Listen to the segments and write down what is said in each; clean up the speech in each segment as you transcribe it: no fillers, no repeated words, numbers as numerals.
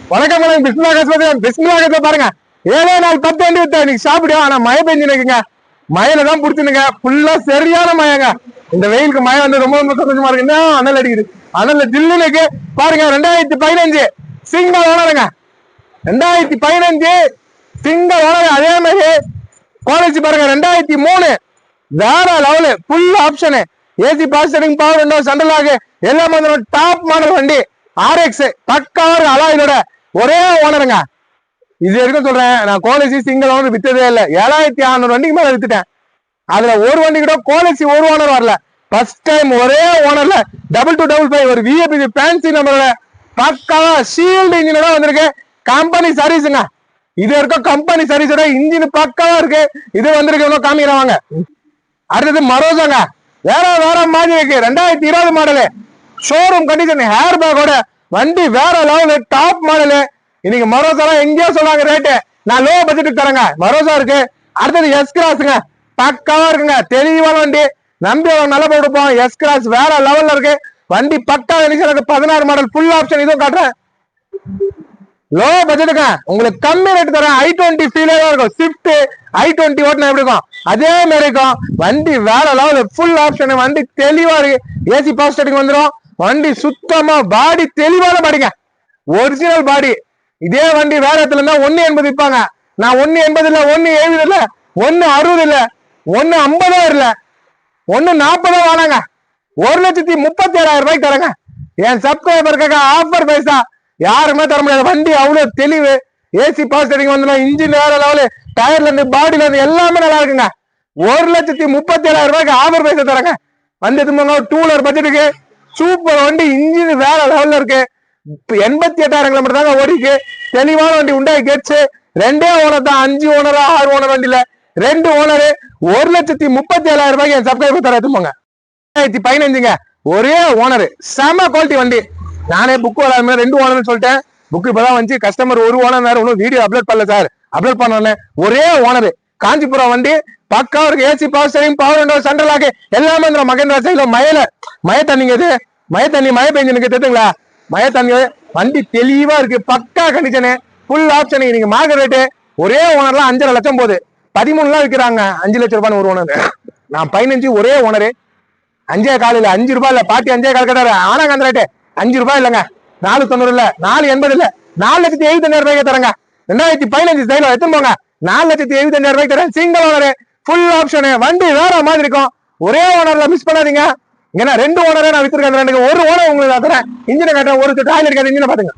வணக்கம் பிஸ்மில்லா பாருங்க 7 நாள் 10 வண்டி வித்தா இன்னைக்கு சாப்பிடுவோம். ஆனா மழை பெஞ்சுனுக்குங்க, மழையில தான் புடிச்சுனுங்க. ஃபுல்லா சரியான மழைங்க. இந்த வெயிலுக்கு மழை வந்து ரொம்ப ரொம்ப சந்தோஷமா இருக்கு. என்ன அனல் அடிக்குது, அனல்ல ஜில்லுனுக்கு பாருங்க. 2015 சிங்கிள் ஓனருங்க, 2015 சிங்கிள் ஓனர். அதே மாதிரி குவாலிட்டி பாருங்க 2003 வேற level, full option, AC பாஸ்டரிங், power window, central lock எல்லாம் வந்து டாப் மாடல் வண்டி. RX பக்காவா அலாயிலோட ஒரே ஓனருங்க. இது வரைக்கும் சொல்றேன், நான் கோலசி சிங்கிள் ஓனர் வித்ததே இல்லை. 7600 வண்டிக்கு மேல வித்துட்டேன். அதுல ஒரு வண்டி கூட கோலசி ஒரு ஓனர் வரல. ஃபர்ஸ்ட் டைம் ஒரே ஓனர்ல 2255 ஒரு விஐபி ஃபேன்சி நம்பரோட பக்காவா ஷீல்டு இன்ஜினோட வந்திருக்கு. கம்பெனி சர்வீஸுங்க. இது வரைக்கும் கம்பெனி சர்வீஸோட இன்ஜின் பக்காவா இருக்கு. இது வந்திருக்கு, இன்னும் காமிக்கிறாங்க. அடுத்தது மரோசாங்க, வேற வேற மாதிரி இருக்கு. 2020 மாடலு, ஷோரூம் கண்டிஷன், ஹேர் பேக்கோட வண்டி வேற லெவலு, டாப் மாடலு. இன்னைக்கு மரோசா எங்கேயோ சொன்னாங்க ரேட்டு, நான் லோ பட்ஜெட்டுக்கு தரேங்க. மரோசா இருக்கு. அடுத்தது எஸ் கிராஸுங்க, பக்காவா இருக்குங்க. தெளிவான வண்டி, நம்பி அவங்க நல்ல போட்டுப்போம். எஸ் கிராஸ் வேற லெவல்ல இருக்கு வண்டி, பக்கா கண்டிஷன். 16 model full option. இதுவும் காட்டுறேன், லோ பட்ஜெட்டுங்க. உங்களுக்கு கம்மி ரேட் தரேன். i20 ஃபீலே தான் இருக்கும். ஸ்விஃப்ட் i20 ஓட்டினா எப்படி இருக்கும் அதே மாதிரி இருக்கும். வண்டி வேற லெவல், ஃபுல் ஆப்ஷன். வண்டி தெளிவா இருக்கு. ஏசி பவர் ஸ்டார்டிங் வந்துடும். வண்டி சுத்தமா பாடி தெளிவான பாடிங்க, ஒரிஜினல் பாடி. இதே வண்டி வேற இடத்துல இருந்தா 180 விற்பாங்க. நான் 180 இல்ல, 170 இல்ல, 160 இல்ல, 150 இல்ல, 140 வாங்க. 1,37,000 ரூபாய்க்கு தரங்க. என் சப்ஸ்கிரைபருக்காக ஆஃபர் பைசா யாருமே தர முடியாது. வண்டி அவ்வளவு தெளிவு, ஏசி பவர் ஸ்டார்டிங் வந்துடும். இன்ஜின் வேற லெவலு, டயர்ல இருந்து பாடியில இருந்து எல்லாமே நல்லா இருக்குங்க. 1,37,000 ரூபாய்க்கு ஆஃபர் பைசா தரங்க. வந்து எடுத்துங்க. 2 வீலர் பட்ஜெட்டுக்கு சூப்பர் வண்டி, இன்ஜின் வேற லெவல்ல இருக்கு. 88,000 கிலோமீட்டர் தாங்க ஓடிக்கு. தெளிவான வண்டி. உண்டாய் கேட்ஸ், 2 ஓனர் தான். 5 ஓனர் 6 ஓனர் வண்டியில 2 ஓனரு. 1,37,000 ரூபாய்க்கு என் சப்ஸ்கிரைபர் தர எடுத்துப்போங்க. 2015ங்க, ஒரே ஓனர், செம குவாலிட்டி வண்டி. நானே புக் வராம 2 ஓனர்னு சொல்லிட்டேன். புக் இப்பதான் வந்து கஸ்டமர் 1 ஓனர் வேற ஒன்னும் வீடியோ அப்லோட் பண்ணல சார். அப்லோட் பண்ண ஒரே ஓனர், காஞ்சிபுரம் வண்டி பக்காவா இருக்கு. AC power steering, power window, central lock எல்லாமே இந்த மகேந்திரா சைடுல. மழை தண்ணிங்க, இது மழை பெஞ்சுனுக்கு தெரியுங்களா. மழை தண்ணி வண்டி தெளிவா இருக்கு, பக்கா கண்டிஷனு, ஃபுல் ஆப்ஷன். நீங்க மார்க்கெட் ரேட்டு ஒரே ஓனர்ல 5.5 லட்சம் போகுது. 13 விற்கிறாங்க. 5 லட்சம் ரூபாய் ஒரு ஓனர். நான் 15 ஒரே ஓனரு. 5.25 இல்ல, 5 ரூபாய் இல்ல. பாட்டி 5.25 கேட்டாரு. ஆனா அந்த ரேட்டு 5 ரூபாய் இல்லங்க. 490 இல்ல, 480 இல்ல, 4,75,000 ரூபாய்க்கு தரங்க. 2015 சைடுல எடுத்துன்னு போங்க. 4,75,000 ரூபாய்க்கு தரேன். Single owner, full option. வண்டி வேற மாதிரி இருக்கும். ஒரே ஓனர்ல மிஸ் பண்ணாதீங்க. ஏன்னா 2 ஓனரே நான் வித்துருக்கேன். 2 ஒரு ஓனர் உங்களுக்கு தரேன். இன்ஜினை காட்டுறேன். ஒரு சொட்டு ஆயில் அடிக்காது. இன்ஜினை பாத்துங்க,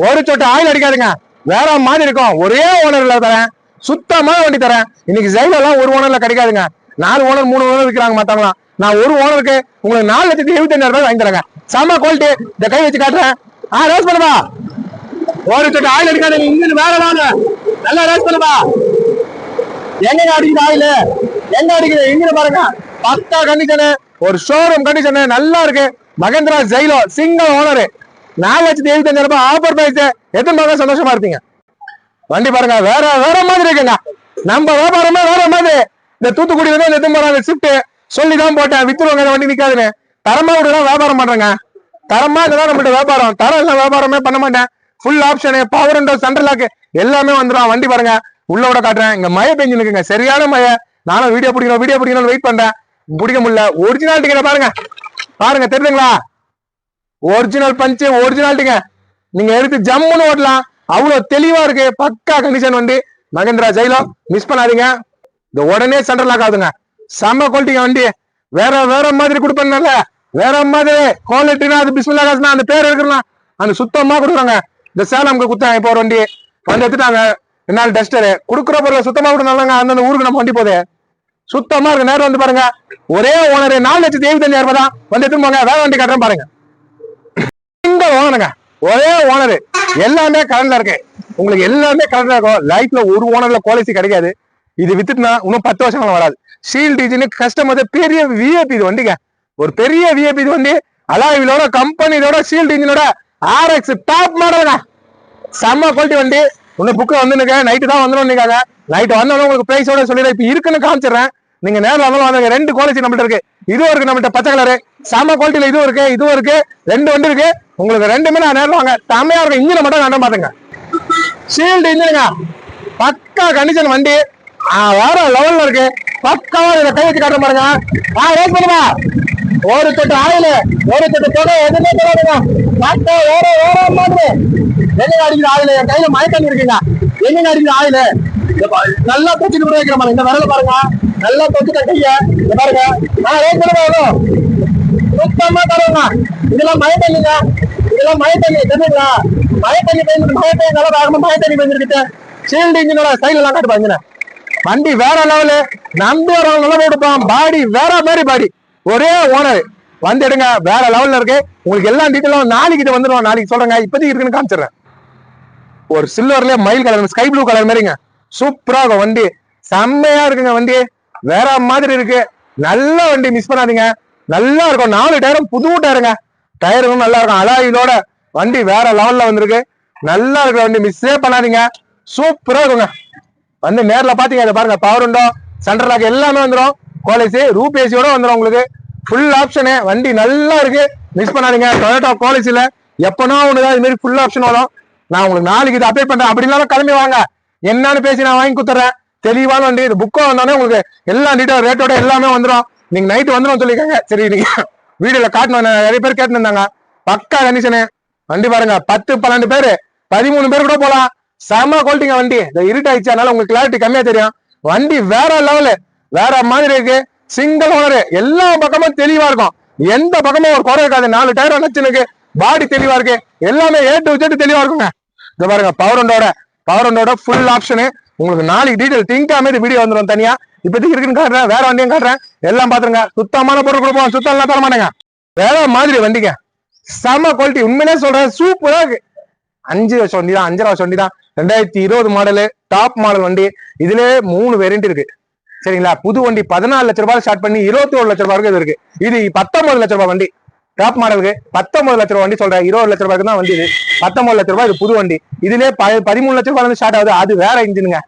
ஒரு சொட்டு ஆயில் அடிக்காதுங்க. வேற மாதிரி இருக்கும். ஒரே ஓனர்ல தரேன். சுத்தமான வண்டி தரேன். இன்னைக்கு சைடுல எல்லாம் ஒரு ஓனர்ல கிடைக்காதுங்க. 4 ஓனர் 3 ஓனர் விற்கிறாங்க மத்தவங்களாம். நான் ஒரு ஓனருக்கு உங்களுக்கு 4,75,000 ரூபாய் வாங்கி தரேங்க. செம குவாலிட்டி. இந்த கை வச்சு காட்டுறேன். ரேஸ் பண்ணுவா. ஒரு சொட்டு ஆயில் அடிக்காது. இன்ஜின் வேற நல்லா ரேஸ் பண்ணுவா. எங்க அடிக்குது ஆயில், எங்க அடிக்குது இன்ஜின் பாருங்க. பக்கா கண்டிஷனு, ஒரு ஷோரூம் கண்டிஷனு, நல்லா இருக்கு. மகேந்திரா ஜெயிலோ சிங்கிள் ஓனரு, 4,75,000 ரூபாய் ஆஃபர் பிரைஸ். எத்தனை சந்தோஷமா இருப்பீங்க. வண்டி பாருங்க, வேற வேற மாதிரி இருக்குங்க. நம்ம வியாபாரமே வேற மாதிரி. இந்த தூத்துக்குடி வந்து எத்தனை போறாங்க ஷிஃப்ட் சொல்லிதான் போட்டேன். வித்துருவாங்க வண்டி நிக்காதுன்னு. தரமா விட்டுதான் வியாபாரம் பண்றேங்க. தரமா இதுதான் நம்மள்ட்ட வியாபாரம். தரம் எல்லாம் வியாபாரமே பண்ண மாட்டேன். Full option, power window, central lock எல்லாமே வந்துடும். வண்டி பாருங்க, உள்ள விட காட்டுறேன். இங்க மழை பெஞ்சு இருக்குங்க, சரியான மழை. நானும் வீடியோ பிடிக்கணும் வெயிட் பண்றேன், பிடிக்க முடியல. ஒரிஜினாலிட்டிங்க பாருங்க, பாருங்க தெரியுதுங்களா. ஒரிஜினல் பஞ்சு, ஒரிஜினாலிட்டிங்க. நீங்க எடுத்து ஜம்முன்னு ஓட்டலாம். அவ்வளவு தெளிவா இருக்கு, பக்கா கண்டிஷன் வண்டி. மகேந்திரா ஜெயிலோ மிஸ் பண்ணாதீங்க. இந்த உடனே சென்ட்ரல் லாக் ஆகுதுங்க. செம்ம குவாலிட்டிங்க வண்டி. வேற வேற மாதிரி கொடுப்பேன்ல, வேற மாதிரி குவாலிட்டினா அது பிஸ்மில்லா காசுனா அந்த பேர் எடுக்கலாம். அந்த சுத்தமா கொடுக்குறாங்க. இந்த சேலம்க்கு குத்தாங்க. இப்போ ஒரு வண்டி வந்து எடுத்துட்டாங்க. 4 டஸ்டரு கொடுக்குற பொருள் சுத்தமா கொடுத்தாங்க. அந்தந்த ஊருக்கு நம்ம வண்டி போகுது, சுத்தமா இருக்கு. நேரம் வந்து பாருங்க. ஒரே ஓனர் 4,75,000 ரூபாய் தான். வந்து எடுத்துன்னு போங்க. வேற வண்டி காட்டுறேன் பாருங்க. இந்த ஓனருங்க, ஒரே ஓனரு, எல்லாமே கரண்ட்ல இருக்கு. உங்களுக்கு எல்லாமே கரண்ட்ல இருக்கும். லைஃப்ல ஒரு ஓனர்ல குவாலிட்டி கிடைக்காது. இது வித்துட்டுனா இன்னும் 10 வருஷம் வராது. ஷீல்ட் இன்ஜின், கஸ்டமர் பெரிய விஐபி இது வண்டிங்க. ஒரு பெரிய விஐபி இது வண்டி. அலாய்விலோட, கம்பெனியோட, ஷீல்ட் இன்ஜினோட, RX டாப் மாடலுங்க. செம்ம குவாலிட்டி வண்டி. இன்னும் புக்கு வந்து நைட்டு தான் வந்துடும். நைட்டு வந்தாலும் உங்களுக்கு பிரைஸோட சொல்லிடுறேன். இப்ப இருக்குன்னு காமிச்சிடுறேன். நீங்க நேரில் வந்தாலும் வாங்க. 2 குவாலிட்டி நம்மள்ட்ட இருக்கு. இதுவும் இருக்கு நம்மள்ட்ட, பச்சை கலரு செம்ம குவாலிட்டியில இதுவும் இருக்கு, இதுவும் இருக்கு. 2 வண்டி இருக்கு. உங்களுக்கு ரெண்டுமே நான் நேரில் வாங்க. செம்மையா இருக்கும். இன்ஜினை மட்டும் கண்ட பாத்துங்க. ஷீல்டு இன்ஜினுங்க, பக்கா கண்டிஷன் வண்டி, வேற லெவல்ல இருக்கு. பக்காவா இதை கை வச்சு காட்டுற பாருங்க. ரேஸ் பண்ணுங்க. ஒரு தொட்டு ஆயில், ஒரு தொட்டு தொகை எதுவுமே தெரியாதுங்க. பக்கா வேற வேற மாதிரி. எங்க அடிக்கிற ஆயில்? என் கையில மயக்கம் இருக்குங்க. எங்க அடிக்கிற ஆயில்? நல்லா தொச்சுட்டு கூட வைக்கிற மாதிரி. இந்த விரல பாருங்க, நல்லா தொச்சுட்ட கைய பாருங்க. ரேஸ் பண்ணுங்க. சுத்தமா தருவாங்க. இதெல்லாம் மழை தண்ணிங்க, இதெல்லாம் மழை தண்ணி தெரியுங்களா? மழை தண்ணி பெய்ஞ்சு மழை தண்ணி நல்லா வேகமா மழை தண்ணி பெஞ்சிருக்கு. ஷீல்டு இன்ஜினோட ஸ்டைல் எல்லாம் காட்டுப்பாங்க. வண்டி வேற லெவலு, நம்பி வரவங்க நல்லா கொடுப்பான். பாடி வேற மாதிரி பாடி, ஒரே ஓனர் வந்து எடுங்க. வேற லெவல்ல இருக்கு. உங்களுக்கு எல்லா டீட்டெயிலும் நாளைக்கு இது வந்துடும். நாளைக்கு சொல்றேங்க. இப்போதைக்கு இருக்குன்னு காமிச்சிடுறேன். ஒரு சில்வர்லயே மயில் கலர், ஸ்கை ப்ளூ கலர் மாதிரிங்க. சூப்பரா இருக்கும் வண்டி, செம்மையா இருக்குங்க. வண்டி வேற மாதிரி இருக்கு. நல்ல வண்டி, மிஸ் பண்ணாதீங்க. நல்லா இருக்கும். 4 டயரும் புது டயருங்க. டயரும் நல்லா இருக்கும். அலாயிலோட வண்டி வேற லெவல்ல வந்திருக்கு. நல்லா இருக்கிற வண்டி, மிஸ்ஸே பண்ணாதீங்க. சூப்பரா இருக்குங்க. வந்து நேர்ல பாத்தீங்க, அதை பாருங்க. பவர் உண்டோ, சென்டர் லாக் எல்லாமே வந்துடும். கோலிசி ரூப் ஏசியோட வந்துடும். உங்களுக்கு ஃபுல் ஆப்ஷனு. வண்டி நல்லா இருக்கு, மிஸ் பண்ணாதீங்க. டொயோட்டா கோலிசில எப்பனா ஒண்ணுதான் இது மாதிரி ஃபுல் ஆப்ஷன் வரும். நான் உங்களுக்கு நாளைக்கு இது அப்டேட் பண்றேன். அப்படி இல்லாம கிளம்பி வாங்க, என்னன்னு பேசி நான் வாங்கி கொடுத்துறேன். தெளிவான வண்டி. இது புக்கோ வந்தோடனே உங்களுக்கு எல்லா டீட்டெயில் ரேட்டோட எல்லாமே வந்துடும். நீங்க நைட்டு வந்துடும் சொல்லிருக்காங்க. சரி, நீங்க வீடியோல காட்டணும். நிறைய பேர் கேட்டு இருந்தாங்க. பக்கா கண்டிஷனு வண்டி பாருங்க. 10 12 பேரு 13 பேர் கூட போலாம். செம குவாலிட்டிங்க வண்டி. இருட்டு ஆயிடுச்சு, அதனால உங்களுக்கு கிளாரிட்டி கம்மியா தெரியும். வண்டி வேற லெவலு, வேற மாதிரி இருக்கு. சிங்கிள் ஓனரு, எல்லா பக்கமும் தெளிவா இருக்கும். எந்த பக்கமும் ஒரு குறை இருக்காது. 4 டயர் நச்சுனுக்கு, பாடி தெளிவா இருக்கு. எல்லாமே A to Z தெளிவா இருக்குங்க. இது பாருங்க, பவர் உண்டோட ஃபுல் ஆப்ஷனு. உங்களுக்கு நாளைக்கு டீடைல் திங்காம இது வீடியோ வந்துடும் தனியா. இப்போதைக்கு இருக்குன்னு காட்டுறேன். வேற வண்டியும் காட்டுறேன். எல்லாம் பாத்துருங்க. சுத்தமான பொருள் கொடுப்போம். சுத்தம் எல்லாம் தர மாட்டேங்க. வேற மாதிரி வண்டிங்க, செம குவாலிட்டி. உண்மையிலே சொல்றேன், சூப்பரா இருக்கு. 5 வருஷம் வண்டி தான், 5.5 வருஷம் வண்டி தான். 2020 மாடலு, டாப் மாடல் வண்டி. இதுல 3 வேரியன்ட் இருக்கு. சரிங்களா? புது வண்டி 14 லட்ச ரூபாய் ஸ்டார்ட் பண்ணி 21 லட்ச ரூபாய்க்கு இது இருக்கு. இது 19 லட்ச ரூபாய் வண்டி. டாப் மாடலுக்கு 19 லட்ச ரூபாய் வண்டி சொல்றேன். 20 லட்ச ரூபாய்க்கு தான் வண்டி. இது 19 லட்ச ரூபாய். இது புது வண்டி. இதுல 13 லட்ச ரூபாய் ஸ்டார்ட் ஆகுது. அது வேற இன்ஜினுங்க,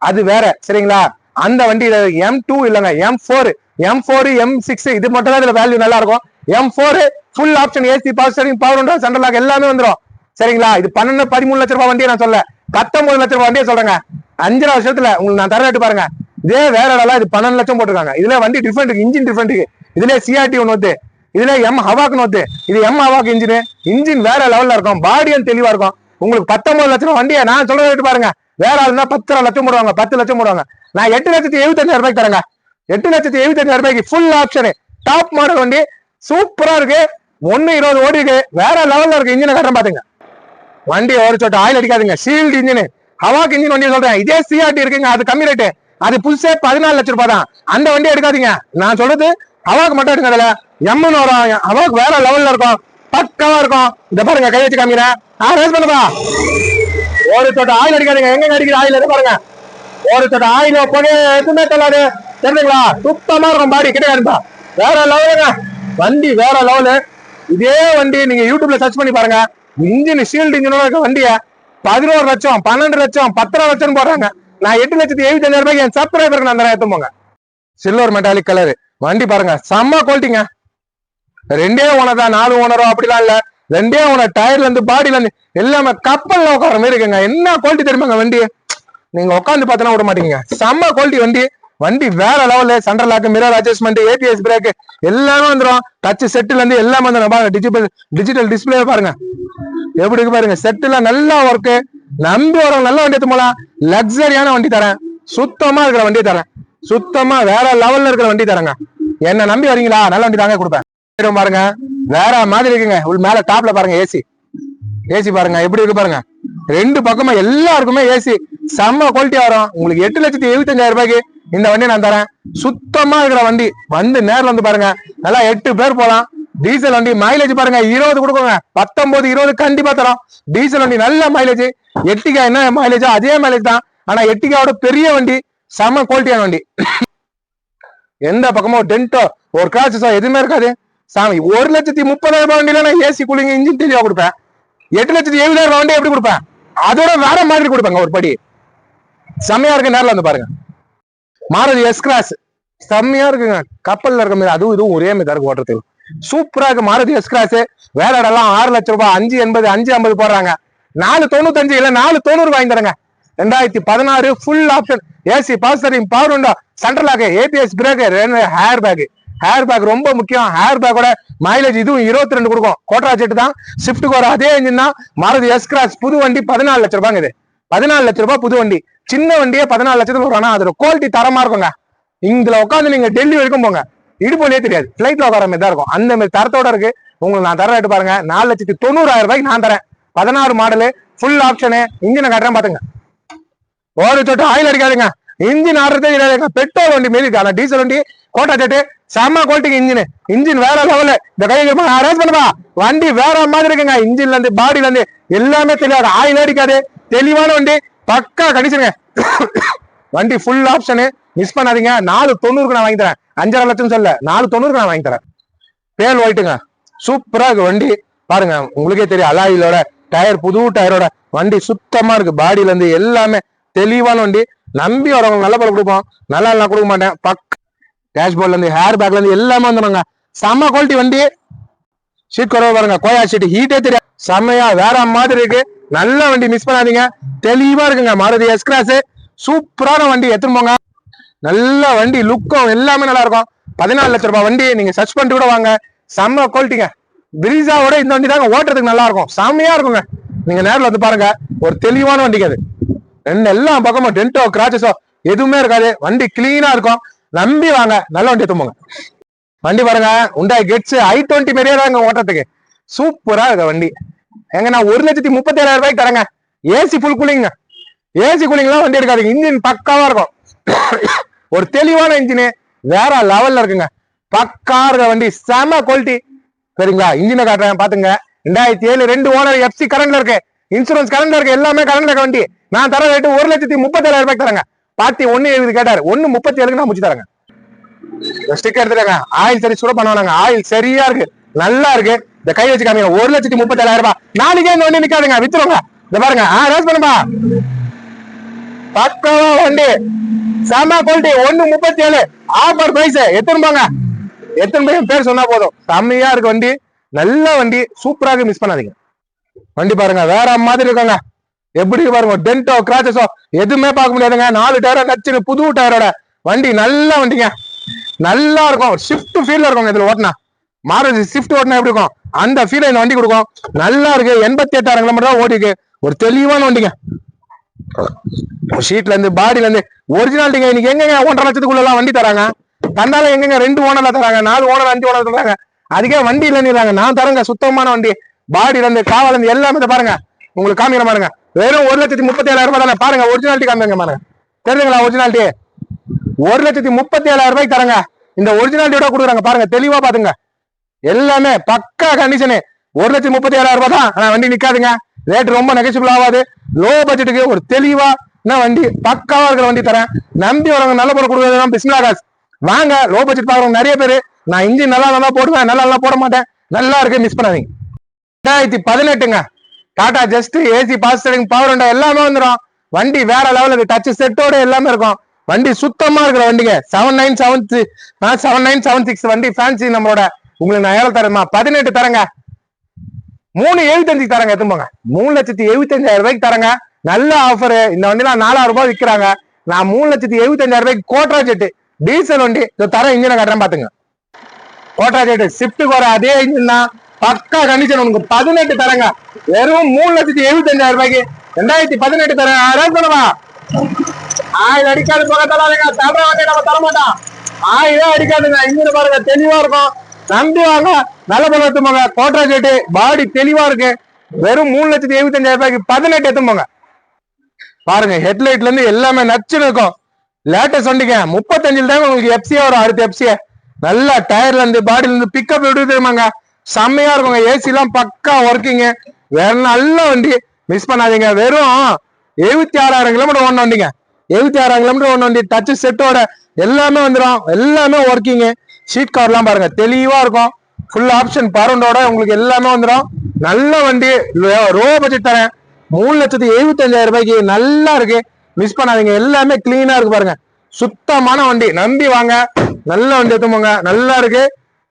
அது வேற. சரிங்களா? அந்த வண்டி M2 இல்லங்க, M4, M6 இது மட்டும் தான் இதுல வேல்யூ நல்லா இருக்கும். M4 full option, AC, power steering, power window, central lock எல்லாமே வந்துடும். சரிங்களா? இது 12 13 லட்ச ரூபாய் வண்டியை நான் சொல்ல, 19 லட்ச ரூபாய் வண்டியை சொல்றேங்க. 5 வருஷத்துல உங்களுக்கு நான் தர ரேட்டு பாருங்க. இதே வேற இடம்லாம் இது 12 லட்சம் போட்டிருக்காங்க. இதுல வண்டி டிஃபரெண்ட் இருக்கு, இன்ஜின் டிஃபரெண்ட் இருக்கு. இதுல CRT ஒன்று வந்து, இதுல M ஹவாக்னு வந்து, இது M ஹவாக் இன்ஜின் வேற லெவல்ல இருக்கும். பாடியும் தெளிவா இருக்கும். உங்களுக்கு 19 லட்சம் ரூபாய் வண்டியை நான் சொல்ற ரேட்டு பாருங்க. வேற ஆளுனா 10 லட்சம் போடுவாங்க, 10 லட்சம் போடுவாங்க. நான் 8,75,000 ரூபாய்க்கு தரேங்க. 8,75,000 ரூபாய்க்கு ஃபுல் ஆப்ஷனு, டாப் மாடல் வண்டி. சூப்பரா இருக்கு. 1.20 ஓடி இருக்கு. வேற லெவல்ல இருக்கு. இன்ஜினை கட்டுறேன் பாத்துங்க. வண்டி ஒரு சொட்டு ஆயில் அடிக்காதுங்க. ஷீல்டு இன்ஜின், ஹவாக் இன்ஜின் வண்டி சொல்றேன். இதே CRT இருக்குங்க, அது கம்மி ரேட்டு. அது புதுசே 14 லட்சம் ரூபாய் தான். அந்த வண்டி எடுக்காதீங்க. நான் சொல்றது ஹவாக் மட்டும் எடுங்க. அதுல M வரும். ஹவாக் வேற லெவல்ல இருக்கும், பக்காவா இருக்கும். இத பாருங்க, கை வச்சு காமிக்கிறேன். ரேஸ் பண்ணுதா? ஒரு சொட்டு ஆயில் அடிக்காதீங்க. எங்க அடிக்கிற ஆயில் எது பாருங்க. ஒரு சொட்டு ஆயில் போய் எதுவுமே தள்ளாது. தெரிஞ்சுங்களா? சுத்தமா இருக்கும். பாடி கிட்ட இருந்தா வேற லெவலுங்க. வண்டி வேற லெவலு. இதே வண்டி நீங்க யூடியூப்ல சர்ச் பண்ணி பாருங்க. இன்ஜின் ஷீல்டு இன்ஜினோட இருக்க வண்டிய 11 லட்சம், 12 லட்சம், 10 லட்சம் போடுறாங்க. நான் 8,75,000 ரூபாய்க்கு என் சப்ஸ்கிரைபருக்கு நான் எடுத்து போங்க. சில்வர் மெட்டாலிக் கலர் வண்டி பாருங்க, செம்ம குவாலிட்டிங்க. 2 ஓனர் தான், 4 ஓனரோ அப்படிலாம் இல்ல. 2 ஓனர். டயர்ல இருந்து பாடியில இருந்து எல்லாமே கப்பல்ல உட்கார மாதிரி இருக்குங்க. என்ன குவாலிட்டி தெரியுமாங்க வண்டி? நீங்க உட்காந்து பார்த்தனா விட மாட்டீங்க. செம்ம குவாலிட்டி வண்டி. வண்டி வேற level. Central lock, mirror adjustment, ABS brake எல்லாமே வந்துடும். டச் செட்டுல இருந்து எல்லாமே வந்துடும். டிஜிட்டல் டிஸ்பிளே பாருங்க எப்படி இருக்கு பாருங்க. செட்டுல நல்லா ஒர்க்கு. நம்பி வரும். நல்ல வண்டி எடுத்து போலாம். லக்ஸரியான வண்டி தரேன். சுத்தமா இருக்கிற வண்டியை தரேன். சுத்தமா வேற லெவல்ல இருக்கிற வண்டி தரேங்க. என்ன நம்பி வரீங்களா? நல்ல வண்டி தாங்க கொடுப்பேன். பாருங்க, வேற மாதிரி இருக்குங்க. மேல டாப்ல பாருங்க ஏசி பாருங்க எப்படி இருக்கு பாருங்க. 2 பக்கமா எல்லாருக்குமே ஏசி. செம்ம குவாலிட்டியா வரும். உங்களுக்கு 8,75,000 ரூபாய்க்கு இந்த வண்டி நான் தரேன். சுத்தமா இருக்கிற வண்டி. வந்து நேர்ல வந்து பாருங்க. நல்லா 8 பேர் போலாம். டீசல் வண்டி. மைலேஜ் பாருங்க 20 கொடுக்குங்க. 19 20 கண்டிப்பா தரோம். டீசல் வண்டி நல்ல மைலேஜ். எட்டிகா என்ன மைலேஜோ அதே மைலேஜ் தான். ஆனா எட்டிகாவோட பெரிய வண்டி, செம்ம குவாலிட்டியான வண்டி. எந்த பக்கமும் டென்ட்டோ ஒரு கிராச்சஸோ எதுவுமே இருக்காது. சாமி 1,30,000 ரூபாய் வண்டியில நான் ஏசி கூலிங் இன்ஜின் தெளிவா கொடுப்பேன். 8,70,000 ரூபாய் வண்டி எப்படி கொடுப்பேன்? அதோட வேற மாதிரி கொடுப்பாங்க ஒரு படி. செம்மையா இருக்கு. நேரில் வந்து பாருங்க. மாருதி S கிராஸ் செம்மையா இருக்குங்க. கப்பல்ல இருக்க மாதிரி அதுவும் இதுவும் ஒரே மாதிரி இருக்கு ஓட்டுறதுக்கு. சூப்பரா இருக்கு மாருதி எஸ்-கிராஸ். வேற இடம்லாம் 6 லட்சம் ரூபாய், 580, 550 போடுறாங்க. 495 இல்ல 490 வாங்கி தரங்க. 2016 full option AC, power steering, power window, central lock, ABS brake, hair pack ரொம்ப முக்கியம். ஹேர் பேக்கோட மைலேஜ் இதுவும் 22 கொடுக்கும். கோட்ரா ஜெட் தான், ஸ்விஃப்ட்டுக்கு வர அதே இன்ஜின் தான். மாருதி எஸ்-கிராஸ் புது வண்டி 14 லட்சம் ரூபாங்க. இது 14 லட்சம் ரூபாய் புது வண்டி. சின்ன வண்டியே 14 லட்சத்துக்கு வரும். ஆனா அதோட குவாலிட்டி தரமா இருக்குங்க. இதுல உட்காந்து நீங்க டெல்லி வரைக்கும் போங்க, இடுப்போலே தெரியாது. பிளைட்ல உட்கார மாதிரி தான் இருக்கும். அந்த மாதிரி தரத்தோட இருக்கு. உங்களுக்கு நான் தர ரேட்டு பாருங்க, 4,90,000 ரூபாய்க்கு நான் தரேன். 16 மாடலு, ஃபுல் ஆப்ஷனு. இன்ஜினை காட்டுறேன் பாத்துங்க. ஒரு சொட்டு ஆயில் அடிக்காதுங்க. இன்ஜின் ஆடுறதே கிடையாதுங்க. பெட்ரோல் வண்டி மாரி இருக்கு. ஆனா டீசல் வண்டி, கோட்டா ஜெட்டு, செம்ம குவாலிட்டிக்கு இன்ஜின் வேற லெவலு. இந்த கை அரேஞ்ச் பண்ணுவா, வண்டி வேற மாதிரி இருக்குங்க. இன்ஜின்ல இருந்து பாடியில இருந்து எல்லாமே தெரியாது. ஆயில் அடிக்காது, தெளிவான வண்டி, பக்கா கண்டிஷனுங்க. வண்டி ஃபுல் ஆப்ஷனு, மிஸ் பண்ணாதீங்க. 490க்கு நான் வாங்கி தரேன். 5.5 லட்சம் சொல்ல, 490க்கு நான் வாங்கி தரேன். பேல் ஒயிட்டுங்க, சூப்பரா இருக்கு வண்டி. பாருங்க, உங்களுக்கே தெரியும் அலாயிலோட டயர், புது டயரோட வண்டி சுத்தமா இருக்கு. பாடியில இருந்து எல்லாமே தெளிவான வண்டி. நம்பி வரவங்க நல்ல படம் கொடுப்போம், நல்லா கொடுக்க மாட்டேன். டேஷ்போர்ட்ல இருந்து, ஹேர் பேக்ல இருந்து எல்லாமே வந்துடுங்க. செம்ம குவாலிட்டி வண்டி. சீட் குறவு பாருங்க, கோயா சீட், ஹீட்டே தெரியாது. செம்மையா வேற மாதிரி இருக்கு. நல்ல வண்டி, மிஸ் பண்ணாதீங்க. தெளிவா இருக்குங்க. மாருதி எஸ்-கிராஸ் சூப்பரான வண்டி, எடுத்துன்னு போங்க. நல்ல வண்டி, லுக்கும் எல்லாமே நல்லா இருக்கும். 14 லட்சம் ரூபாய் வண்டி. நீங்க சர்ச் பண்ணிட்டு கூட வாங்க. செம்ம குவாலிட்டிங்க. பிரிசாவோட இந்த வண்டி தாங்க ஓட்டுறதுக்கு நல்லா இருக்கும். செம்மையா இருக்குங்க. நீங்க நேரில் வந்து பாருங்க, ஒரு தெளிவான வண்டிக்கு அது. எல்லா பக்கமும் டென்டோ, கிராச்சஸோ எதுவுமே இருக்காது. வண்டி கிளீனா இருக்கும். நம்பி வாங்க, நல்ல வண்டி எடுத்துப்போங்க. வண்டி பாருங்க, Hyundai கெட்ஸ் i20 மாதிரியே தாங்க ஓட்டுறதுக்கு. சூப்பரா இருக்கு வண்டி. எங்க நான் 1,37,000 ரூபாய்க்கு தரேங்க. AC full cooling. ஏசி கூலிங்லாம் வண்டி இருக்காது. இன்ஜின் பக்காவா இருக்கும். ஒரு தெளிவான இன்ஜின், வேற லெவல்ல இருக்குங்க. பக்கா இருக்க வண்டி, செம குவாலிட்டி. சரிங்களா? இன்ஜினை காட்டுறேன் பாத்துங்க. 2007 2 ஓனர், எஃப்சி கரண்ட்ல இருக்கு, இன்சூரன்ஸ் கரண்ட்ல இருக்கு, எல்லாமே கரண்ட்ல இருக்க வண்டி. நான் தர ரேட்டு 1,37,000 ரூபாய்க்கு தரேங்க. பார்த்தி 1,70 கேட்டாரு, 1,37க்கு நான் முடிச்சு தரேங்க. ஸ்டிக்கர் எடுத்துட்டாங்க. ஆயில் சர்வீஸ் கூட பண்ணுவாங்க. ஆயில் சரியா இருக்கு, நல்லா இருக்கு. இந்த கை வச்சு காமிங்க. 1,37,000 ரூபாய். நாளைக்கே இந்த வண்டி நிக்காதுங்க, வித்துருங்க. இந்த பாருங்க, ரேஸ் பண்ணுப்பா. பக்காவா வண்டி, செம குவாலிட்டி. 1,37 offer price. எத்தனை பேர் சொன்னா போதும். செம்மையா இருக்கு வண்டி, நல்ல வண்டி, சூப்பராக மிஸ் பண்ணாதீங்க. வண்டி பாருங்க, வேற மாதிரி இருக்காங்க. எப்படி பாருங்க, டென்டோ, கிராச்சஸோ எதுவுமே பார்க்க முடியாதுங்க. 4 டயரை நச்சுன்னு புது டயரோட வண்டி, நல்ல வண்டிங்க, நல்லா இருக்கும். ஷிஃப்ட் ஃபீல்ல இருக்கும் இதுல ஓட்டினா. மாருதி ஷிஃப்ட் ஓட்டினா எப்படி இருக்கும், அந்த ஃபீல் இந்த வண்டி கொடுக்கும். நல்லா இருக்கு. 88,000 கிலோமீட்டர் தான் ஓடிக்கு. ஒரு தெளிவான வண்டிங்க. ஷீட்ல இருந்து, பாடியில இருந்து ஒரிஜினாலிட்டிங்க. இன்னைக்கு எங்க 1.5 லட்சத்துக்குள்ள வண்டி தராங்க. தந்தாலும் எங்க 2 ஓனர்ல தராங்க, 4 ஓனர், 5 ஓனர் தராங்க. அதுக்கே வண்டி இல்லைன்னு நான் தரங்க. சுத்தமான வண்டி, பாடியில இருந்து, காவல இருந்து எல்லாமே பாருங்க. உங்களுக்கு காமிக்கிற பாருங்க. வெறும் 1,37,000 ரூபாய் தானே. பாருங்க, ஒரிஜினாலிட்டி காமிங்க பாருங்க. தெரியுங்களா? ஒரிஜினாலிட்டி 1,37,000 ரூபாய்க்கு தரங்க. இந்த ஒரிஜினாலிட்டியோட கொடுக்குறாங்க பாருங்க. தெளிவா பாத்துங்க, எல்லாமே பக்கா கண்டிஷனு. 1,37,000 ரூபாய் தான். ஆனா வண்டி நிக்காதுங்க. ரேட் ரொம்ப நெகசிபிள் ஆகாது. லோ பட்ஜெட்டுக்கு ஒரு தெளிவா வண்டி, பக்காவா இருக்கிற வண்டி தரேன். நம்பி வரவங்க நல்ல பொருள் கொடுக்குறது பிஸ்மில்லா காஸ். வாங்க, லோ பட்ஜெட் பாக்குறவங்க நிறைய பேரு. நான் இன்ஜின் நல்லா போடுவேன், நல்லா போட மாட்டேன். நல்லா இருக்கு, மிஸ் பண்ணாதீங்க. 2018ங்க, Tata Zest, AC, power steering, power window எல்லாமே வந்துடும். வண்டி வேற லெவலுக்கு, டச் செட்டோட எல்லாமே இருக்கும். வண்டி சுத்தமா இருக்கிற வண்டிங்க. 7976 வண்டி ஃபேன்சி நம்மளோட. உங்களுக்கு நான் எவ்வளவு தரேன்? 18 தரேங்க. 3,75 தரங்க. எடுத்துப்போங்க. 3,75,000 ரூபாய்க்கு தரங்க. நல்ல ஆஃபர். இந்த வண்டிலாம் 4,000 ரூபாய் விற்கிறாங்க. நான் 3,75,000 ரூபாய்க்கு கோட்ரா ஜெட் டீசல் வண்டி தர இன்ஜினை கட்டுறேன் பாத்துங்க. கோட்ரா ஜெட் ஷிஃப்ட்டுக்கு வர அதே இன்ஜின் தான், பக்கா கண்டிஷன். உங்களுக்கு 18 தரங்க. வெறும் 3,75,000 ரூபாய்க்கு 2018 தரேன். ரேஸ் பண்ணுவா. ஆயில் அடிக்காது, போக தராதுங்க. தர வண்டி நம்ம தர மாட்டோம். ஆயிலே அடிக்காதுங்க. இன்ஜின் பாருங்க, தெளிவா இருக்கும். நம்பி வாங்க, நல்ல பொருள் எடுத்துப்போங்க. கோட்ரா ஜெட் பாடி தெளிவா இருக்கு. வெறும் 3,75,000 ரூபாய்க்கு 18 எடுத்துப்போங்க. பாருங்க, ஹெட்லைட்ல இருந்து எல்லாமே நச்சுன்னு இருக்கும். லேட்டஸ்ட் வண்டிங்க. 35 தான் உங்களுக்கு எஃப்சியா வரும். அடுத்த எஃப்சியா நல்லா டயர்ல இருந்து, பாடியில இருந்து பிக்கப் எப்படி தெரியுமாங்க, செம்மையா இருக்குங்க. ஏசி எல்லாம் பக்கா ஒர்க்கிங்க. வேற நல்ல வண்டி, மிஸ் பண்ணாதீங்க. வெறும் 76,000 கிலோமீட்டர் ஓடின வண்டிங்க. 76,000 கிலோமீட்டர் ஓடின வண்டி. டச் செட்டோட எல்லாமே வந்துடும். எல்லாமே ஒர்க்கிங். சீட் கவர் எல்லாம் பாருங்க, தெளிவா இருக்கும். ஃபுல் ஆப்ஷன் பரண்டோட உங்களுக்கு எல்லாமே வந்துடும். நல்ல வண்டி, ரோ பட்ஜெட் தரேன். 3,75,000 ரூபாய்க்கு நல்லா இருக்கு, மிஸ் பண்ணாதீங்க. எல்லாமே கிளீனா இருக்கு பாருங்க. சுத்தமான வண்டி, நம்பி வாங்க. நல்ல வண்டி எடுத்துப்போங்க. நல்லா இருக்கு.